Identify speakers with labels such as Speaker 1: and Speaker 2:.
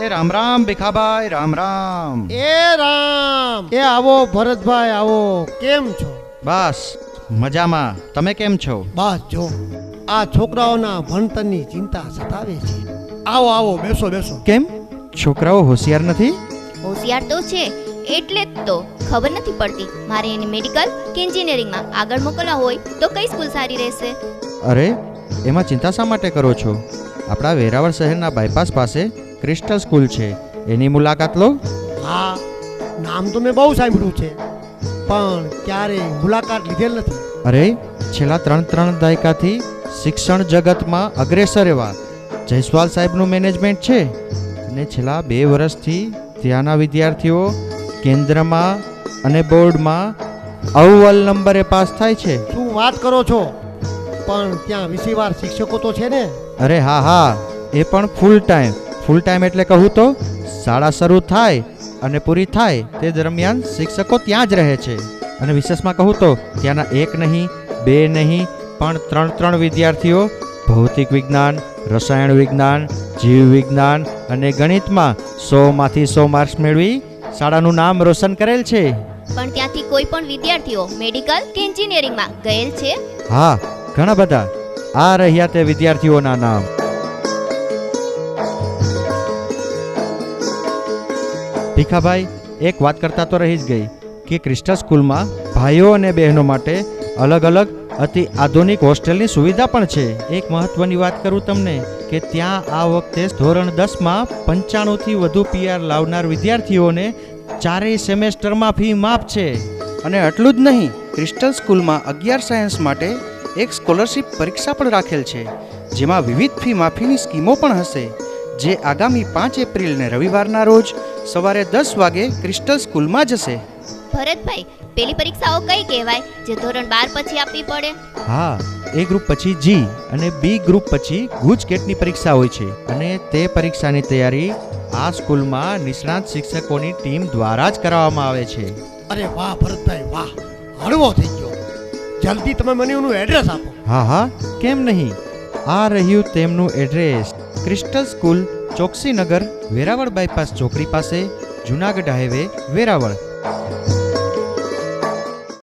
Speaker 1: એ રામ રામ ભીખાભાઈ, રામ રામ.
Speaker 2: એ રામ. એ આવો ભરતભાઈ, આવો. કેમ છો?
Speaker 1: બસ મજામાં. તમે કેમ છો?
Speaker 2: બસ જો આ છોકરાઓના ભણતરની ચિંતા સતાવે છે. આવો આવો, બેસો બેસો.
Speaker 1: કેમ છોકરાઓ હોશિયાર નથી?
Speaker 3: હોશિયાર તો છે, એટલે જ તો ખબર નથી પડતી મારે એને મેડિકલ કે એન્જિનિયરિંગમાં આગળ મોકલવા હોય તો કઈ સ્કૂલ સારી રહેશે.
Speaker 1: અરે એમાં ચિંતા શા માટે કરો છો? આપણા વેરાવળ શહેરના બાયપાસ પાસે ક્રિસ્ટલ સ્કૂલ છે, એની મુલાકાત લો.
Speaker 2: હા, નામ તો મેં બહુ સાંભળ્યું છે, પણ ક્યારેય મુલાકાત લીધેલ નથી.
Speaker 1: અરે છેલ્લા 3 દાયકાથી શિક્ષણ જગતમાં અગ્રેસર એવા જયસ્વાલ સાહેબનું મેનેજમેન્ટ છે અને છેલ્લા 2 વર્ષથી ત્યાંના વિદ્યાર્થીઓ કેન્દ્રમાં અને બોર્ડમાં અવ્વલ નંબરે પાસ થાય છે.
Speaker 2: શું વાત કરો છો? પણ ત્યાં વિષયવાર શિક્ષકો તો છે ને?
Speaker 1: અરે હા, એ પણ ફૂલ ટાઈમ એટલે કહું તો શાળા શરૂ થાય અને પૂરી થાય તે દરમિયાન શિક્ષકો ત્યાં જ રહે છે. અને વિશેષમાં કહું તો ત્યાંના 1 નહીં 2 નહીં પણ 3 વિદ્યાર્થીઓ ભૌતિક વિજ્ઞાન, રસાયણ વિજ્ઞાન, જીવ વિજ્ઞાન અને ગણિતમાં 100માંથી 100 માર્ક્સ મેળવી શાળાનું નામ રોશન કરેલ છે.
Speaker 3: પણ ત્યાંથી કોઈ પણ વિદ્યાર્થીઓ મેડિકલ કે એન્જિનિયરિંગમાં ગયેલ છે?
Speaker 1: હા, ઘણા બધા. આ રહ્યા તે વિદ્યાર્થીઓના નામ. ભીખાભાઈ, એક વાત કરતા તો રહી જ ગઈ કે ક્રિસ્ટલ સ્કૂલમાં ભાઈઓ અને બહેનો માટે અલગ અલગ અતિ આધુનિક હોસ્ટેલની સુવિધા પણ છે. એક મહત્વની વાત કરું તમને કે ત્યાં આ વખતે ધોરણ 10માં 95થી વધુ PR લાવનાર વિદ્યાર્થીઓને 4 સેમેસ્ટરમાં ફી માફ છે. અને આટલું જ નહીં, ક્રિસ્ટલ સ્કૂલમાં 11 સાયન્સ માટે એક સ્કોલરશિપ પરીક્ષા પણ રાખેલ છે, જેમાં વિવિધ ફી માફીની સ્કીમો પણ હશે, જે આગામી 5 એપ્રિલને રવિવારના રોજ સવારે 10 વાગે ક્રિસ્ટલ સ્કૂલમાં જશે.
Speaker 3: ભરતભાઈ, પેલી પરીક્ષાઓ કઈ કહેવાય જે ધોરણ 12 પછી આપવી પડે?
Speaker 1: હા, એ ગ્રુપ પછી જી અને બી ગ્રુપ પછી ગુજકેટની પરીક્ષા હોય છે. અને તે પરીક્ષાની તૈયારી આ સ્કૂલમાં નિષ્ણાત શિક્ષકોની ટીમ દ્વારા જ કરવામાં આવે છે.
Speaker 2: અરે વાહ ભરતભાઈ, વાહ, હળવો થઈ ગયો. જલ્દી તમે મને એનું એડ્રેસ આપો.
Speaker 1: હા, કેમ નહીં. આ રહ્યું તેમનું address. Crystal school, Choksinagar, Veraval bypass ચોકડી પાસે, જુનાગઢ હાઈવે, વેરાવળ.